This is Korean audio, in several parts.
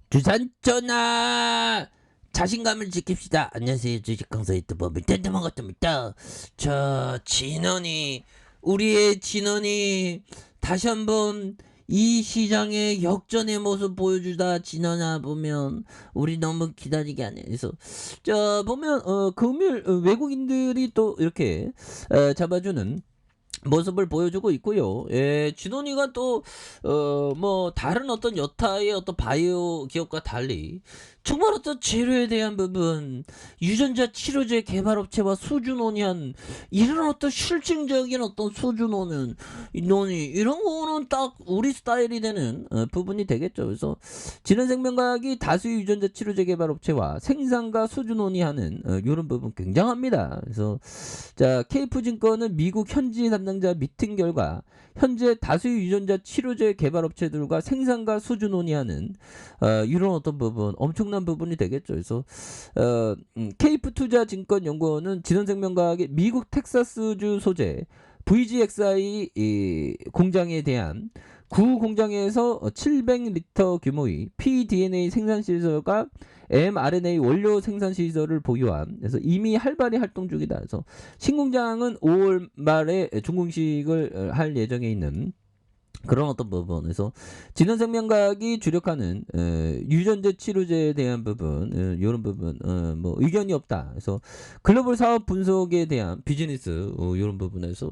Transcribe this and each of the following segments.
주산 전화 자신감을 지킵시다. 안녕하세요. 주식 강사 유튜버 땡땡만 같습니다. 자, 우리의 진원이 다시 한번 이 시장의 역전의 모습 보여주다 지나나 보면 우리 너무 기다리게 하네. 그래서 자 보면 금일 외국인들이 또 이렇게 잡아주는 모습을 보여주고 있고요. 예, 진원이가 또 뭐 다른 어떤 여타의 어떤 바이오 기업과 달리 정말 어떤 재료에 대한 부분, 유전자 치료제 개발업체와 수준논의한 이런 어떤 실증적인 어떤 수준논의 이런 거는 딱 우리 스타일이 되는 부분이 되겠죠. 그래서 진원생명과학이 다수의 유전자 치료제 개발업체와 생산과 수준논의하는 이런 부분 굉장합니다. 그래서 자, 케이프증권은 미국 현지 담당자 미팅 결과 현재 다수의 유전자 치료제 개발업체들과 생산과 수주 논의하는 이런 어떤 부분, 엄청난 부분이 되겠죠. 그래서 케이프 투자증권연구원은 진원생명과학의 미국 텍사스주 소재 VGXI 공장에 대한 구 공장에서 700리터 규모의 pDNA 생산 시설과 mRNA 원료 생산 시설을 보유한, 그래서 이미 활발히 활동 중이다. 그래서 신공장은 5월 말에 준공식을 할 예정에 있는 그런 어떤 부분에서 진원생명과학이 주력하는 유전자 치료제에 대한 부분, 이런 부분 뭐 의견이 없다. 그래서 글로벌 사업 분석에 대한 비즈니스 이런 부분에서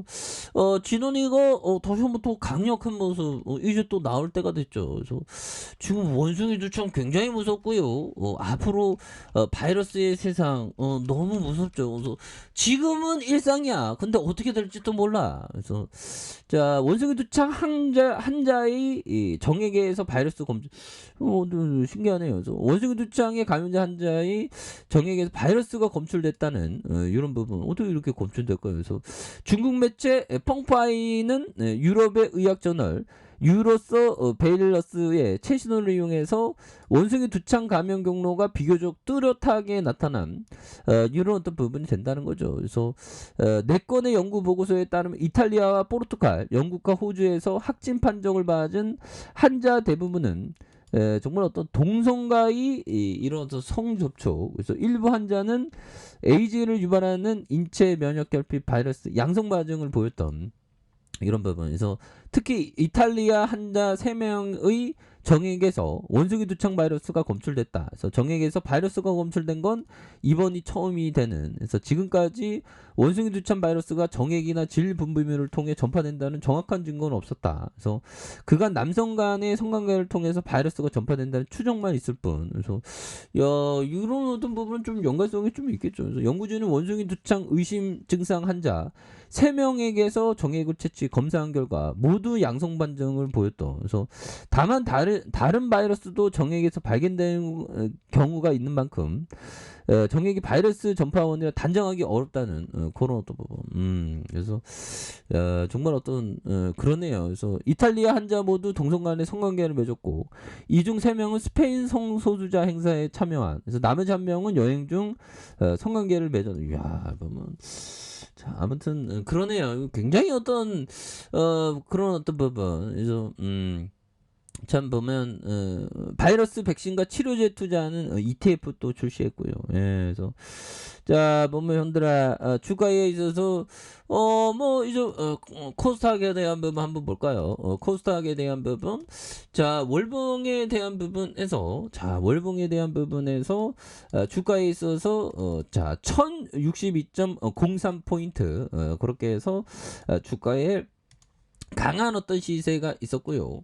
진원이가 다시 한번 또 강력한 모습 이제 또 나올 때가 됐죠. 그래서 지금 원숭이도 참 굉장히 무섭고요. 앞으로 바이러스의 세상 너무 무섭죠. 그래서 지금은 일상이야. 근데 어떻게 될지도 몰라. 그래서 자, 원숭이 두창 한자의 이 정액에서 바이러스 검출, 신기하네요. 그래서 원숭이 두창의 감염자 한자의 정액에서 바이러스가 검출됐다는 이런 부분 어떻게 이렇게 검출될까요? 그래서 중국 매체 펑파이는 유럽의 의학저널 유로서 베일러스의 최신호를 이용해서 원숭이 두창 감염 경로가 비교적 뚜렷하게 나타난 이런 어떤 부분이 된다는 거죠. 그래서 4건의 연구 보고서에 따르면 이탈리아와 포르투갈, 영국과 호주에서 확진 판정을 받은 환자 대부분은 정말 어떤 동성과의 이런 어떤 성접촉, 그래서 일부 환자는 에이즈를 유발하는 인체 면역 결핍 바이러스 양성 반응을 보였던 이런 부분에서 특히 이탈리아 환자 3명의 정액에서 원숭이 두창 바이러스가 검출됐다. 그래서 정액에서 바이러스가 검출된 건 이번이 처음이 되는. 그래서 지금까지 원숭이 두창 바이러스가 정액이나 질 분비물을 통해 전파된다는 정확한 증거는 없었다. 그래서 그간 남성 간의 성관계를 통해서 바이러스가 전파된다는 추정만 있을 뿐. 그래서 이런 어떤 부분은 좀 연관성이 좀 있겠죠. 그래서 연구진은 원숭이 두창 의심 증상 환자 3명에게서 정액을 채취 검사한 결과 모두 양성 반응을 보였던. 그래서 다만 다른 바이러스도 정액에서 발견되는 경우가 있는 만큼 정액이 바이러스 전파원이라 단정하기 어렵다는 그런 어떤 부분. 그래서 정말 어떤 그러네요. 그래서 이탈리아 환자 모두 동성 간의 성관계를 맺었고 이 중 3명은 스페인 성소수자 행사에 참여한. 그래서 나머지 1명은 여행 중 성관계를 맺었는. 이야, 보면 자, 아무튼 그러네요. 굉장히 어떤 그런 어떤 부분. 그래서 참 보면 바이러스 백신과 치료제 투자하는 ETF 또 출시했고요. 예, 그래서 자 보면 형들아 주가에 있어서 뭐 이제 코스닥에 대한 부분 한번 볼까요? 코스닥에 대한 부분, 자 월봉에 대한 부분에서 주가에 있어서 자 1062.03포인트 그렇게 해서 주가에 강한 어떤 시세가 있었고요.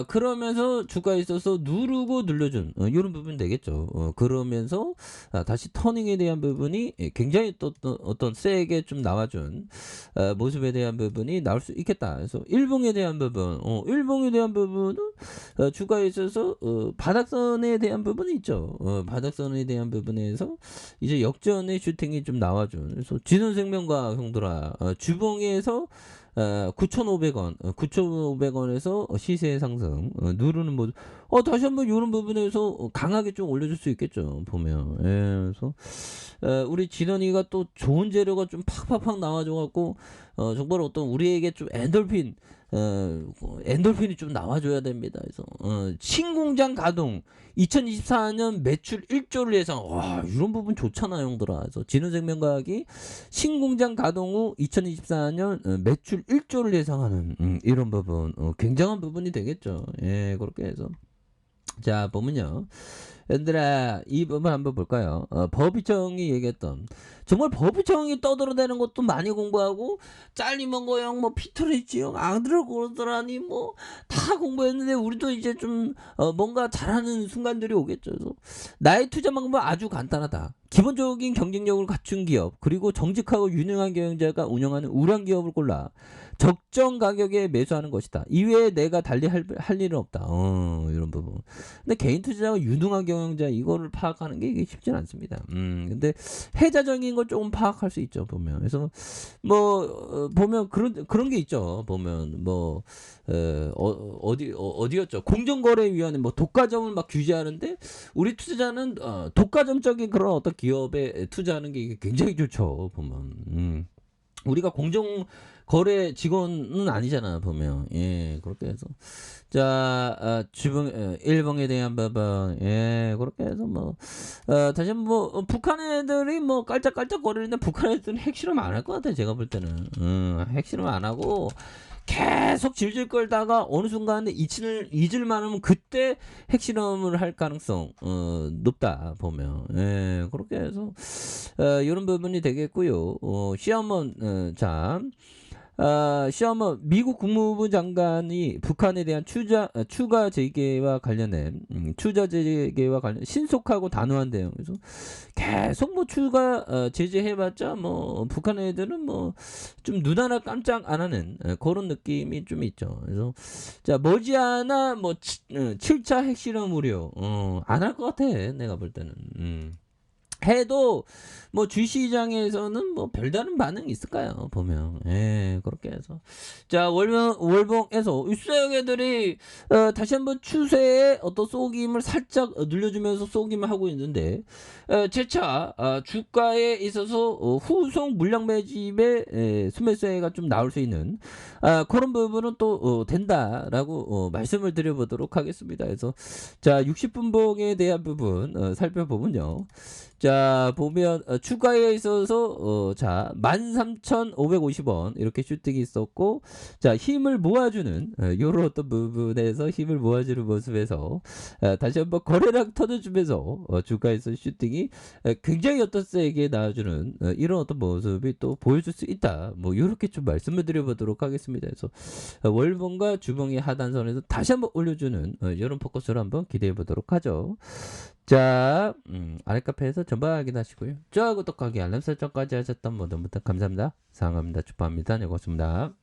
그러면서 주가에 있어서 누르고 눌려준 이런 부분 되겠죠. 그러면서 다시 터닝에 대한 부분이 굉장히 또 어떤 세게 좀 나와준 모습에 대한 부분이 나올 수 있겠다. 그래서 일봉에 대한 부분은 주가에 있어서 바닥선에 대한 부분이 있죠. 바닥선에 대한 부분에서 이제 역전의 슈팅이 좀 나와준. 그래서 진원생명과 형들아 주봉에서 9,500원, 9,500원에서 시세 상승 누르는 모습. 다시 한번 이런 부분에서 강하게 좀 올려줄 수 있겠죠. 보면. 예, 그래서 우리 진원이가 또 좋은 재료가 좀 팍팍팍 나와줘갖고 정말 어떤 우리에게 좀 엔돌핀이 좀 나와줘야 됩니다. 그래서 신공장 가동 2024년 매출 1조를 예상. 와, 이런 부분 좋잖아, 형들아. 그래서 진흥생명과학이 신공장 가동 후 2024년 매출 1조를 예상하는 이런 부분 굉장한 부분이 되겠죠. 예, 그렇게 해서 자 보면요. 얘들아 이 부분 한번 볼까요? 법의청이 얘기했던 정말 법의청이 떠들어대는 것도 많이 공부하고 잘리면 거형 뭐 피터리지 형 안 그러더라니 뭐 다 공부했는데 우리도 이제 좀 뭔가 잘하는 순간들이 오겠죠. 그래서 나의 투자 방법은 아주 간단하다. 기본적인 경쟁력을 갖춘 기업 그리고 정직하고 유능한 경영자가 운영하는 우량 기업을 골라 적정 가격에 매수하는 것이다. 이외에 내가 달리 할 일은 없다. 이런 부분. 근데 개인 투자자가 유능한 경영자 이거를 파악하는 게 이게 쉽진 않습니다. 근데 해자적인 걸 조금 파악할 수 있죠. 보면 그래서 뭐 보면 그런 게 있죠. 보면 뭐 어디였죠? 공정거래위원회 뭐 독과점을 막 규제하는데 우리 투자자는 독과점적인 그런 어떤 기업에 투자하는 게 굉장히 좋죠. 보면 우리가 공정 거래 직원은 아니잖아 보면 예 그렇게 해서 자 주봉 일봉에 대한 부분 예 그렇게 해서 뭐 다시 뭐 북한 애들이 뭐 깔짝깔짝 거리는데 북한 애들은 핵실험 안 할 것 같아 제가 볼 때는 핵실험 안 하고 계속 질질 끌다가 어느 순간에 잊을만 하면 그때 핵실험을 할 가능성 높다 보면 예 그렇게 해서 이런 부분이 되겠고요. 시험은 자 시험은 미국 국무부 장관이 북한에 대한 추가 재개와 관련된 신속하고 단호한 대응. 그래서 계속 뭐 추가 제재해봤자 뭐 북한 애들은 뭐 좀 눈 하나 깜짝 안 하는 그런 느낌이 좀 있죠. 그래서 자 머지않아 뭐 7차 핵실험 우려 안 할 것 같아 내가 볼 때는. 해도 뭐 주시장에서는 뭐 별다른 반응이 있을까요? 보면 예 그렇게 해서 자 월봉에서 윗사역 애들이 다시 한번 추세에 어떤 쏘김을 살짝 늘려주면서 쏘김을 하고 있는데 재차 주가에 있어서 후속 물량 매집의 수매세가 좀 나올 수 있는 그런 부분은 또 된다라고 말씀을 드려보도록 하겠습니다. 그래서 자 60분봉에 대한 부분 살펴보면요. 자 보면 추가에 있어서 자 13,550원 이렇게 슈팅이 있었고 자 힘을 모아주는 요런 어떤 부분에서 힘을 모아주는 모습에서 다시 한번 거래량 터져주면서 주가에서 슈팅이 굉장히 어떤 세게 나와주는 이런 어떤 모습이 또 보여줄 수 있다 뭐 이렇게 좀 말씀을 드려보도록 하겠습니다. 그래서 월봉과 주봉의 하단선에서 다시 한번 올려주는 이런 포커스를 한번 기대해 보도록 하죠. 자, 아래 카페에서 전방 확인하시고요. 좋아요, 구독하기, 알람 설정까지 하셨던 모든 분들 감사합니다. 사랑합니다. 축하합니다. 네, 고맙습니다.